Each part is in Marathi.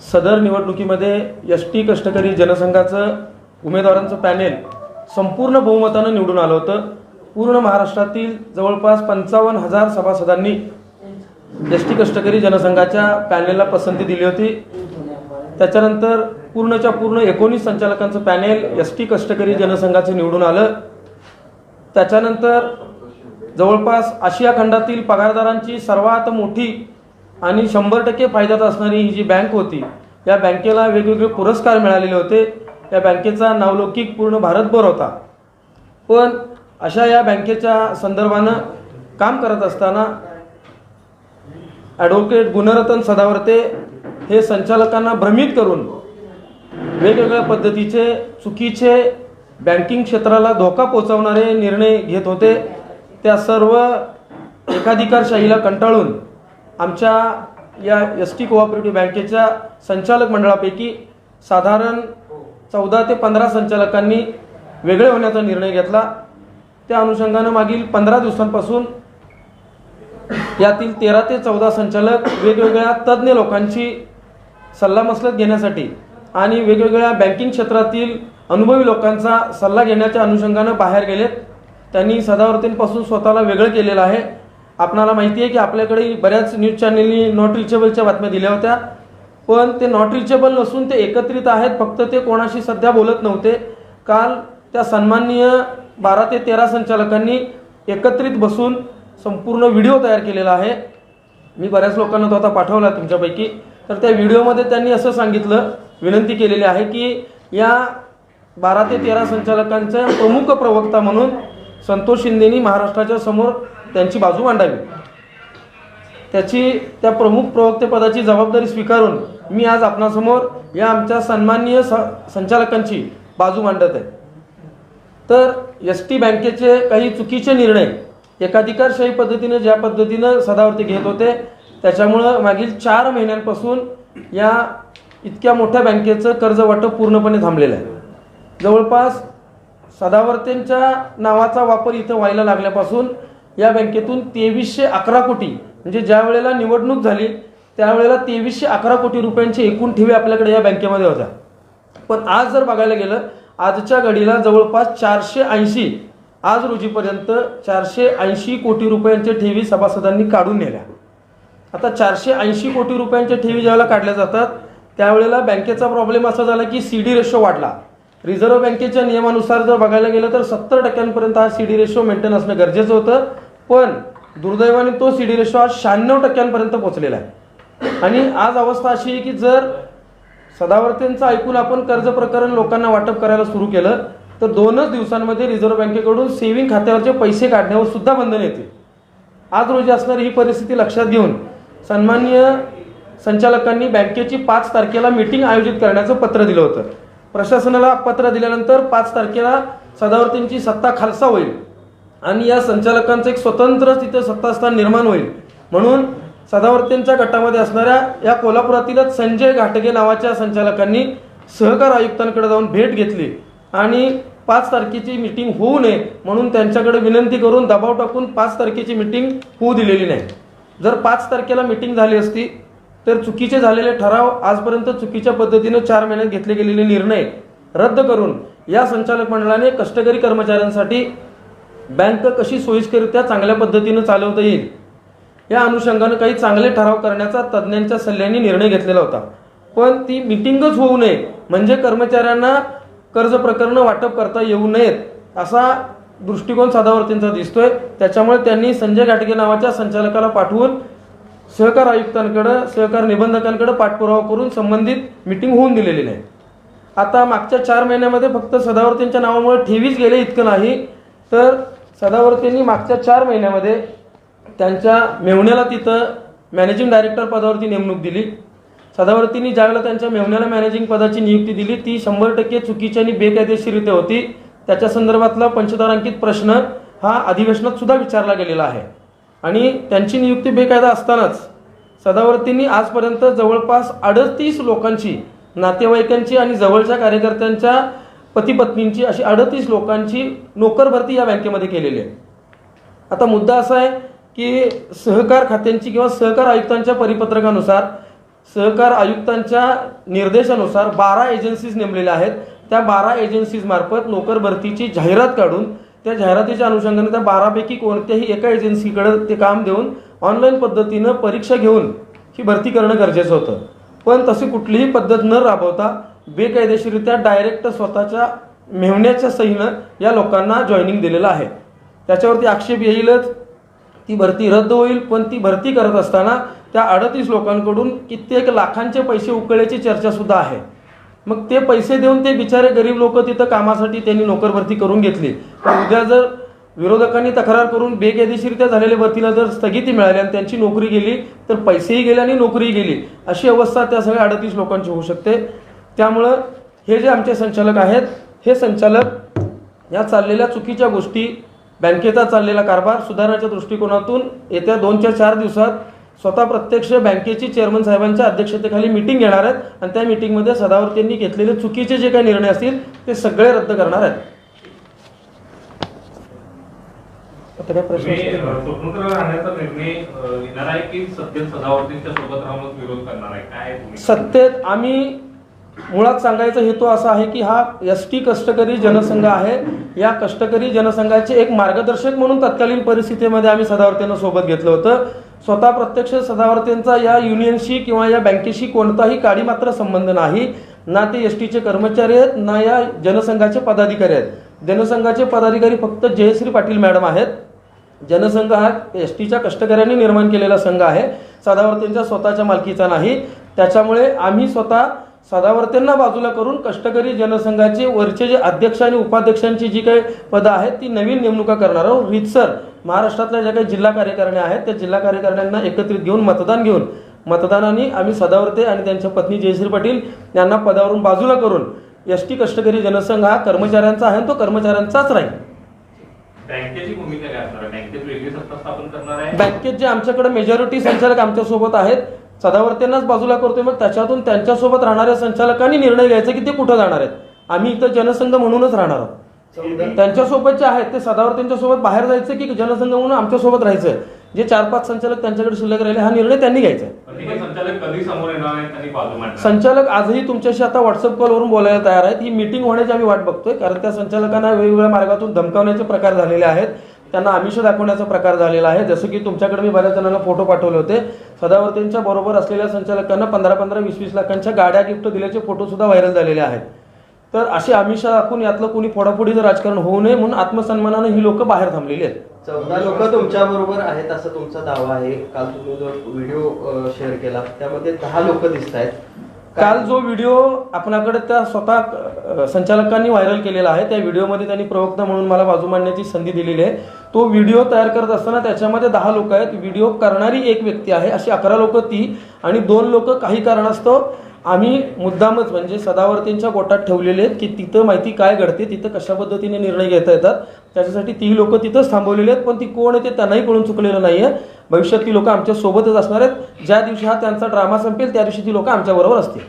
सदर निवडणुकीमध्ये एस.टी. कष्टकरी जनसंघाचं उमेदवारांचं पॅनेल संपूर्ण बहुमतानं निवडून आलं होतं। पूर्ण महाराष्ट्रातील जवळपास 55,000 सभासदांनी एस.टी. कष्टकरी जनसंघाच्या पॅनेलला पसंती दिली होती। त्याच्यानंतर पूर्णच्या पूर्ण 19 संचालकांचं पॅनेल एस.टी. कष्टकरी जनसंघाचं निवडून आलं। त्याच्यानंतर जवळपास आशिया खंडातील पगारदारांची सर्वात मोठी आणि 100% फायद्यात असणारी ही जी बँक होती, या बँकेला वेगवेगळे पुरस्कार मिळालेले होते। या बँकेचा नावलौकिक पूर्ण भारतभर होता। पण अशा या बँकेच्या संदर्भानं काम करत असताना ॲडव्होकेट गुणरत्न सदावर्ते हे संचालकांना भ्रमित करून वेगवेगळ्या पद्धतीचे चुकीचे बँकिंग क्षेत्राला धोका पोहोचवणारे निर्णय घेत होते। त्या सर्व एकाधिकारशाहीला कंटाळून आमच्या या एस.टी. कोऑपरेटिव्ह बँकेच्या संचालक मंडळापैकी साधारण 14 ते 15 संचालकांनी वेगळे होण्याचा निर्णय घेतला। त्या अनुषंगानं मागील 15 दिवसांपासून यातील 13 ते 14 संचालक वेगवेगळ्या तज्ज्ञ लोकांची सल्लामसलत घेण्यासाठी आणि वेगवेगळ्या बँकिंग क्षेत्रातील अनुभवी लोकांचा सल्ला घेण्याच्या अनुषंगानं बाहेर गेलेत। त्यांनी सदावर्तेंपासून स्वतःला वेगळं केलेलं आहे। आपणाला माहिती आहे की आपल्याकडे बऱ्याच न्यूज चॅनेलनी नॉट रिचेबलच्या बातम्या दिल्या होत्या, पण ते नॉट रिचेबल नसून ते एकत्रित आहेत, फक्त ते कोणाशी सध्या बोलत नव्हते। काल त्या सन्माननीय 12 ते 13 संचालकांनी एकत्रित बसून संपूर्ण व्हिडिओ तयार केलेला आहे। मी बऱ्याच लोकांना तो आता पाठवला तुमच्यापैकी। तर त्या व्हिडिओमध्ये त्यांनी असं सांगितलं, विनंती केलेली आहे की या 12 ते 13 संचालकांचे प्रमुख प्रवक्ता म्हणून संतोष शिंदेनी महाराष्ट्राच्या समोर त्यांची बाजू मांडावी। त्या प्रमुख प्रवक्तेपदाची जबाबदारी स्वीकारून मी आज आपणासमोर या आमच्या सन्माननीय संचालकांची बाजू मांडत आहे। तर एस.टी. बँकेचे काही चुकीचे निर्णय एकाधिकारशाही पद्धतीने ज्या पद्धतीनं सदावर्ते घेत होते, त्याच्यामुळं मागील 4 महिन्यांपासून या इतक्या मोठ्या बँकेचं कर्ज वाटप पूर्णपणे थांबलेलं आहे। जवळपास सदावर्तेंच्या नावाचा वापर इथं व्हायला लागल्यापासून या बँकेतून 2311 कोटी, म्हणजे ज्या वेळेला निवडणूक झाली त्यावेळेला 2311 कोटी रुपयांचे एकूण ठेवी आपल्याकडे या बँकेमध्ये होत्या। पण आज जर बघायला गेलं, आजच्या घडीला जवळपास 480 आज रोजीपर्यंत 480 कोटी रुपयांच्या ठेवी सभासदांनी काढून नेल्या। आता 480 कोटी रुपयांच्या ठेवी ज्यावेळेला काढल्या जातात त्यावेळेला बँकेचा प्रॉब्लेम असा झाला की CD रेशो वाढला। रिझर्व्ह बँकेच्या नियमानुसार जर बघायला गेलं तर 70% हा CD रेशो मेंटेन असणं गरजेचं होतं, पण दुर्दैवाने तो CD रेशो आज 96% पोहोचलेला आहे। आणि आज अवस्था अशी आहे की जर सदावर्तेंचं ऐकून आपण कर्ज प्रकरण लोकांना वाटप करायला सुरू केलं तर 2च दिवसांमध्ये रिझर्व्ह बँकेकडून सेव्हिंग खात्यावरचे पैसे काढण्यावर सुद्धा बंधन येते। आज रोजी असणारी ही परिस्थिती लक्षात घेऊन सन्माननीय संचालकांनी बँकेची 5 तारखेला मीटिंग आयोजित करण्याचं पत्र दिलं होतं। प्रशासनाला पत्र दिल्यानंतर 5 तारखेला सदावर्तेंची सत्ता खालसा होईल आणि या संचालकांचं एक स्वतंत्र तिथे सत्तास्थान निर्माण होईल। म्हणून सदावर्तेंच्या गटामध्ये असणाऱ्या या कोल्हापुरातीलच संजय घाटगे नावाच्या संचालकांनी सहकार आयुक्तांकडे जाऊन भेट घेतली आणि 5 तारखेची मीटिंग होऊ नये म्हणून त्यांच्याकडे विनंती करून दबाव टाकून 5 तारखेची मीटिंग होऊ दिलेली नाही। जर 5 तारखेला मीटिंग झाली असती तर चुकीचे झालेले ठराव, आजपर्यंत चुकीच्या पद्धतीने 4 महिन्यात घेतले गेलेले निर्णय रद्द करून या संचालक मंडळाने कष्टकरी कर्मचाऱ्यांसाठी बँक कशी सोयीस्करित्या चांगल्या पद्धतीने चालवता येईल या अनुषंगाने काही चांगले ठराव करण्याचा तज्ज्ञांच्या सल्ल्याने निर्णय घेतलेला होता। पण ती मीटिंगच होऊ नये म्हणजे कर्मचाऱ्यांना कर्ज प्रकरण वाटप करता येऊ नयेत असा दृष्टिकोन सदावर्तेंचा दिसतोय। त्याच्यामुळे त्यांनी संजय घाटगे नावाच्या संचालकाला पाठवून सहकार आयुक्तांकडे, सहकार निबंधकांकडे पाठपुरावा करून संबंधित मीटिंग होऊन दिलेली नाही। आता मागच्या 4 महिन्यामध्ये फक्त सदावर्तेंच्या नावामुळे ठेवीच गेले इतकं नाही, तर सदावर्तेंनी मागच्या 4 महिन्यामध्ये त्यांच्या मेव्हण्याला तिथं मॅनेजिंग डायरेक्टर पदावरती नेमणूक दिली। सदावर्तेंनी ज्यावेळेला त्यांच्या मेव्हण्याला मॅनेजिंग पदाची नियुक्ती दिली ती 100% चुकीची आणि बेकायदेशीररित्या होती। त्याच्या संदर्भातला पंचतारांकित प्रश्न हा अधिवेशनात सुद्धा विचारला गेलेला आहे आणि त्यांची नियुक्ती बेकायदा असतानाच सदावर्तेंनी आजपर्यंत जवळपास 38 लोकांची, नातेवाईकांची आणि जवळच्या कार्यकर्त्यांच्या पती-पत्नींची अशी 38 लोकांची नोकर भरती या बँकेमध्ये केलेली आहे। आता मुद्दा असा आहे की सहकार खात्यांची किंवा सहकार आयुक्तांच्या परिपत्रकानुसार सहकार आयुक्तांच्या निर्देशानुसार 12 एजन्सीज नेमलेल्या आहेत. त्या 12 एजन्सीज मार्फत नोकर भरतीची जाहिरात काढून त्या जाहिरातीच्या अनुषंगाने त्या 12 पैकी कोणत्याही एका एजन्सीकडे ते काम देऊन ऑनलाईन पद्धतीनं परीक्षा घेऊन ही भरती करणं गरजेचं होतं. पण तशी कुठलीही पद्धत न राबवता बेकायदेशीररित्या डायरेक्ट स्वतःच्या मेव्हण्याच्या सहीनं या लोकांना जॉईनिंग दिलेलं आहे. त्याच्यावरती आक्षेप येईलच, ती भरती रद्द होईल. पण ती भरती करत असताना त्या 38 लोकांकडून कित्येक लाखांचे पैसे उकळल्याची चर्चा सुद्धा आहे. मग ते पैसे देऊन ते बिचारे गरीब लोक तिथं कामासाठी त्यांनी नोकर भरती करून घेतली. पण उद्या जर विरोधकांनी तक्रार करून बेकायदेशीरित्या झालेल्या भरतीला जर स्थगिती मिळाली आणि त्यांची नोकरी गेली तर पैसेही गेले आणि नोकरीही गेली, अशी अवस्था त्या सगळ्या 38 लोकांची होऊ शकते. त्यामुळं हे जे आमचे संचालक आहेत, हे संचालक या चाललेल्या चुकीच्या गोष्टी, बँकेचा चाललेला कारभार सुधारण्याच्या दृष्टिकोनातून येत्या 2 ते 4 दिवसात स्वतः प्रत्यक्ष बँकेची चेअरमन साहेबांच्या अध्यक्षतेखाली मीटिंग घेणार आहेत आणि त्या मीटिंगमध्ये सदावर्तींनी घेतलेले चुकीचे जे काही निर्णय असतील ते सगळे रद्द करणार आहेत. स्वतंत्र राहण्याचा निर्णय येणार आहे की सत्तेत सदावर्तींच्या सोबत राहून विरोध करणार आहे? काय सत्तेत आम्ही मुळात सांगायचा हेतू असा आहे की हा एसटी कष्टकरी जनसंघ आहे. या कष्टकरी जनसंघाचे एक मार्गदर्शक म्हणून तत्कालीन परिस्थितीमध्ये आम्ही सदावर्तींना सोबत घेतलं होतं. स्वतः प्रत्यक्ष सदावर्तींचा या युनियनशी किंवा या बँकेशी कोणताही काडी मात्र संबंध नाही. ना ते एसटीचे कर्मचारी आहेत ना या जनसंघाचे पदाधिकारी आहेत. जनसंघाचे पदाधिकारी फक्त जयश्री पाटील मॅडम आहेत. जनसंघ हा एसटीच्या कष्टकऱ्यांनी निर्माण केलेला संघ आहे, सदावर्तींच्या स्वतःच्या मालकीचा नाही. त्याच्यामुळे आम्ही स्वतः सदावर्तींना बाजूला करून कष्टकरी जनसंघाचे वरचे जे अध्यक्ष आणि उपाध्यक्षांची जी काही पदं आहेत ती नवीन नेमणुका करणार आहोत. रीतसर महाराष्ट्रातल्या ज्या काही जिल्हा कार्यकारिण्या आहेत त्या जिल्हा कार्यकारिण्यांना एकत्रित घेऊन मतदान घेऊन मतदानाने आम्ही सदावर्ते आणि त्यांच्या पत्नी जयश्री पाटील यांना पदावरून बाजूला करून एसटी कष्टकरी जनसंघ हा कर्मचाऱ्यांचा आहे, तो कर्मचाऱ्यांचाच राहील. बँकेची भूमिका काय असणार आहे? बँकेत वेगळी सत्ता स्थापन करणार आहे? बँकेत जे आमच्याकडे मेजॉरिटी संचालक आमच्यासोबत आहेत, सदावर्तींनाच बाजूला करतोय, मग त्याच्यातून त्यांच्यासोबत राहणाऱ्या संचालकांनी निर्णय घ्यायचा की ते कुठं जाणार आहेत. आम्ही इथं जनसंघ म्हणूनच राहणार आहोत. त्यांच्यासोबत जे आहेत ते सदावर्तींच्या सोबत बाहेर जायचं की जनसंघ म्हणून आमच्यासोबत राहायचं, जे 4-5 संचालक त्यांच्याकडे शिल्लक राहिले हा निर्णय त्यांनी घ्यायचा. संचालक कधी समोर येणार आहेत आणि बाजू मांडणार? संचालक आजही तुमच्याशी आता व्हॉट्सअप कॉलवरून बोलायला तयार आहेत. ही मीटिंग होण्याची आम्ही वाट बघतोय, कारण त्या संचालकांना वेगवेगळ्या मार्गातून धमकावण्याचे प्रकार झालेले आहेत, त्यांना आमिष दाखवण्याचा प्रकार झालेला आहे. जसं की तुमच्याकडे मी बऱ्याच जणांना फोटो पाठवले होते. सदावर्तींच्या बरोबर असलेल्या संचालकांना 15-15, 20-20 लाखांच्या गाड्या गिफ्ट दिल्याचे फोटो सुद्धा व्हायरल झालेले आहेत. तर अशी आमिष दाखवून यातलं कोणी फोडाफोडीचं राजकारण होऊ नये म्हणून आत्मसन्मानाने ही लोक बाहेर थांबलेली आहेत. 14 लोक तुमच्या बरोबर आहेत असा तुमचा दावा आहे. काल तुम्ही जो व्हिडिओ शेअर केला त्यामध्ये 10 लोक दिसत आहेत. काल जो व्हिडिओ आपल्याकडे त्या स्वतः संचालकांनी व्हायरल केलेला आहे, त्या व्हिडिओमध्ये त्यांनी प्रवक्ता म्हणून मला बाजू मांडण्याची संधी दिलेली आहे. तो व्हिडिओ तयार करत असताना त्याच्यामध्ये 10 लोक आहेत. व्हिडिओ करणारी एक व्यक्ती आहे, अशी 11 लोक ती आणि 2 लोक काही कारणास्तव आम्ही मुद्दामच म्हणजे सदावर्तींच्या गोटात ठेवलेले आहेत की तिथं माहिती काय घडते, तिथं कशा पद्धतीने निर्णय घेता येतात, त्याच्यासाठी ती लोक तिथंच थांबवलेली आहेत. पण ती कोण आहे ते त्यांनाही कळून चुकलेलं नाहीये. भविष्यात ती लोक आमच्या सोबतच असणार आहेत. ज्या दिवशी हा त्यांचा ड्रामा संपेल त्या दिवशी ती लोक आमच्या बरोबर असतील.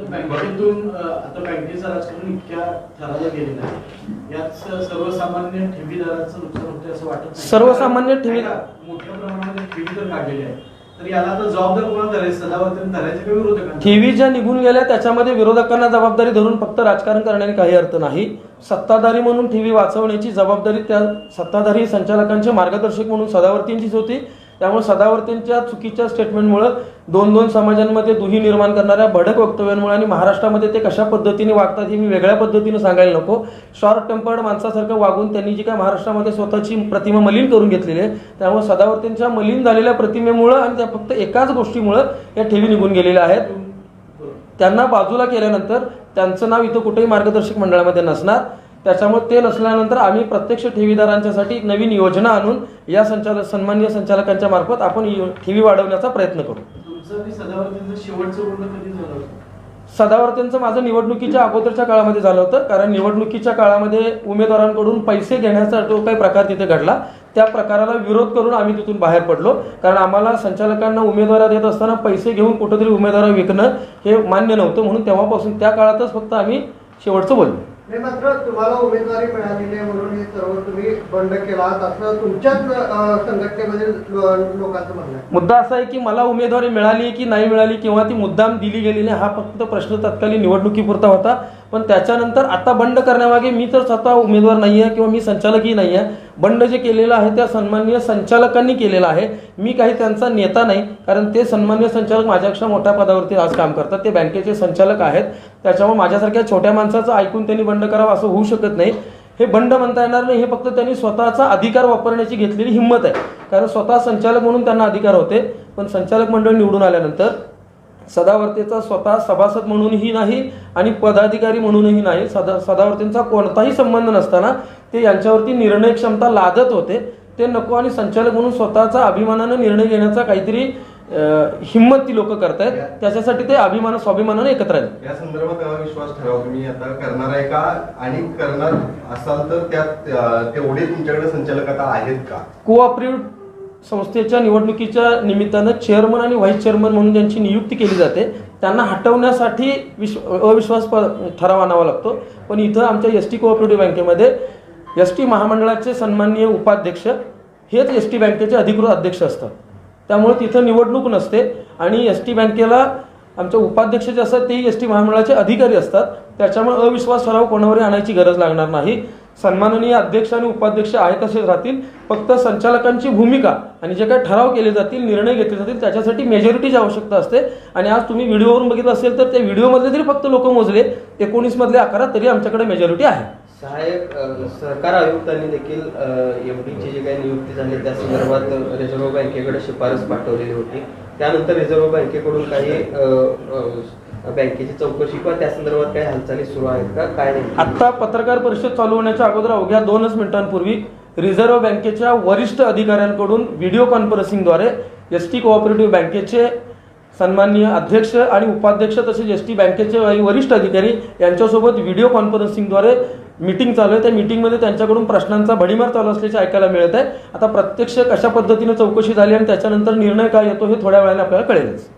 बँकेतून आता बँकेचं राजकारण इतक्या थराला गेलेलं आहे, यात सर्वसामान्य ठेवीदाराचं नुकसान होते असं वाटत? सर्वसामान्य ठेवीदार मोठ्या प्रमाणामध्ये ठेवी तर काढलेली आहे, तर याला आता जबाबदार कोणा धरायचं? सदावर्तींनी धरायचं किंवा विरोधकांना? ठेवी ज्या निघून गेल्या त्याच्यामध्ये विरोधकांना जबाबदारी धरून फक्त राजकारण करण्याने काही अर्थ नाही. सत्ताधारी म्हणून ठेवी वाचवण्याची जबाबदारी त्या सत्ताधारी संचालकांचे मार्गदर्शक म्हणून सदावर्तींचीच होती. त्यामुळे सदावर्तींच्या चुकीच्या स्टेटमेंटमुळे 2-2 समाजांमध्ये दुही निर्माण करणाऱ्या भडक वक्तव्यांमुळे आणि महाराष्ट्रामध्ये ते कशा पद्धतीने वागतात हे मी वेगळ्या पद्धतीने सांगायला नको. शॉर्ट टेम्पर्ड माणसासारखं वागून त्यांनी जी काय महाराष्ट्रामध्ये स्वतःची प्रतिमा मलिन करून घेतलेली आहे, त्यामुळे सदावर्तींच्या मलिन झालेल्या प्रतिमेमुळं आणि त्या फक्त एकाच गोष्टीमुळं या ठेवी निघून गेलेल्या आहेत. त्यांना बाजूला केल्यानंतर त्यांचं नाव इथं कुठेही मार्गदर्शक मंडळामध्ये नसणार. त्याच्यामुळे ते नसल्यानंतर आम्ही प्रत्यक्ष ठेवीदारांच्यासाठी एक नवीन योजना आणून या सन्माननीय संचालकांच्या मार्फत आपण ठेवी वाढवण्याचा प्रयत्न करू. तुमचं आणि सदावर्तींचं शेवटचं बोलणं कधी झालं होतं? सदावर्तींचं माझं निवडणुकीच्या अगोदरच्या काळामध्ये झालं होतं, कारण निवडणुकीच्या काळामध्ये उमेदवारांकडून पैसे घेण्याचा जो काही प्रकार तिथे घडला त्या प्रकाराला विरोध करून आम्ही तिथून बाहेर पडलो. कारण आम्हाला संचालकांना उमेदवार देत असताना पैसे घेऊन कुठेतरी उमेदवार विकणं हे मान्य नव्हतं, म्हणून तेव्हापासून त्या काळातच फक्त आम्ही शेवटचं बोललो. नाही, मात्र तुम्हाला उमेदवारी मिळालेली आहे म्हणून हे सर्व तुम्ही बंड केला आहात असं तुमच्याच संघटनेमधील लोकांचं म्हणणं आहे. मुद्दा असा आहे की मला उमेदवारी मिळाली की नाही मिळाली किंवा ती मुद्दाम दिली गेलेली हा फक्त प्रश्न तत्कालीन निवडणुकीपुरता होता. पण त्याच्यानंतर आता बंड करण्यामागे मी तर स्वतः उमेदवार नाही आहे किंवा मी संचालकही नाही आहे. बंड जे केलेलं आहे त्या सन्माननीय संचालकांनी केलेलं आहे. मी काही त्यांचा नेता नाही, कारण ते सन्माननीय संचालक माझ्यापेक्षा मोठ्या पदावरती आज काम करतात. ते बँकेचे संचालक आहेत. त्याच्यामुळे माझ्यासारख्या छोट्या माणसाचं ऐकून त्यांनी बंड करावं असं होऊ शकत नाही. हे बंड म्हणता येणार नाही. हे फक्त त्यांनी स्वतःचा अधिकार वापरण्याची घेतलेली हिंमत आहे. कारण स्वतः संचालक म्हणून त्यांना अधिकार होते, पण संचालक मंडळ निवडून आल्यानंतर सदावर्तेचा स्वतः सभासद म्हणूनही नाही आणि पदाधिकारी म्हणूनही नाही, सदावर्तेंचा कोणताही संबंध नसताना ते यांच्यावरती निर्णय क्षमता लादत होते. ते नको आणि संचालक म्हणून स्वतःचा अभिमानानं निर्णय घेण्याचा काहीतरी हिंमत ती लोक करतायत. त्याच्यासाठी ते स्वाभिमानानं एकत्र आहेत. या संदर्भात विश्वास ठेवा तुम्ही आता करणार आहे का, आणि करणार असाल तर त्यात तेवढे तुमच्याकडे संचालक आता आहेत का? कोऑपरेटिव्ह संस्थेच्या निवडणुकीच्या निमित्तानं चेअरमन आणि व्हाईस चेअरमन म्हणून ज्यांची नियुक्ती केली जाते त्यांना हटवण्यासाठी अविश्वास ठराव आणावा लागतो. पण इथं आमच्या एस.टी. कोऑपरेटिव्ह बँकेमध्ये एस.टी. महामंडळाचे सन्माननीय उपाध्यक्ष हेच एस.टी. बँकेचे अधिकृत अध्यक्ष असतात. त्यामुळे तिथं निवडणूक नसते आणि एस.टी. बँकेला आमचे उपाध्यक्ष जे असतात तेही एस.टी. महामंडळाचे अधिकारी असतात. त्याच्यामुळे अविश्वास ठराव कोणावरही आणायची गरज लागणार नाही. सन्माननीय अध्यक्ष आणि उपाध्यक्ष आहेत तसेच राहतील. फक्त संचालकांची भूमिका आणि जे काही ठराव केले जातील, निर्णय घेतले जातील, त्याच्यासाठी मेजॉरिटीची आवश्यकता असते. आणि आज तुम्ही व्हिडिओवरून बघितलं असेल तर त्या व्हिडिओमधले जरी फक्त लोक मोजले 19 मधले 11 तरी आमच्याकडे मेजॉरिटी आहे. सहाय्यक सहकार आयुक्तांनी देखील एमडीची जी काही नियुक्ती झाली त्या संदर्भात रिझर्व्ह बँकेकडे शिफारस पाठवलेली होती. त्यानंतर रिझर्व्ह बँकेकडून काही बँकेची चौकशी किंवा त्या संदर्भात काही हालचाली सुरू आहेत का, काय नाही? आत्ता पत्रकार परिषद चालू होण्याच्या अगोदर अवघ्या 2 मिनिटांपूर्वी रिझर्व्ह बँकेच्या वरिष्ठ अधिकाऱ्यांकडून व्हिडिओ कॉन्फरन्सिंगद्वारे एस.टी. कोऑपरेटिव्ह बँकेचे सन्माननीय अध्यक्ष आणि उपाध्यक्ष तसेच एस.टी. बँकेचे वरिष्ठ अधिकारी यांच्यासोबत व्हिडिओ कॉन्फरन्सिंगद्वारे मीटिंग चालू आहे. त्या मीटिंगमध्ये त्यांच्याकडून प्रश्नांचा भडीमार चालू असल्याचे ऐकायला मिळत आहे. आता प्रत्यक्ष कशा पद्धतीने चौकशी झाली आणि त्याच्यानंतर निर्णय काय येतो हे थोड्या वेळाने आपल्याला कळेलच.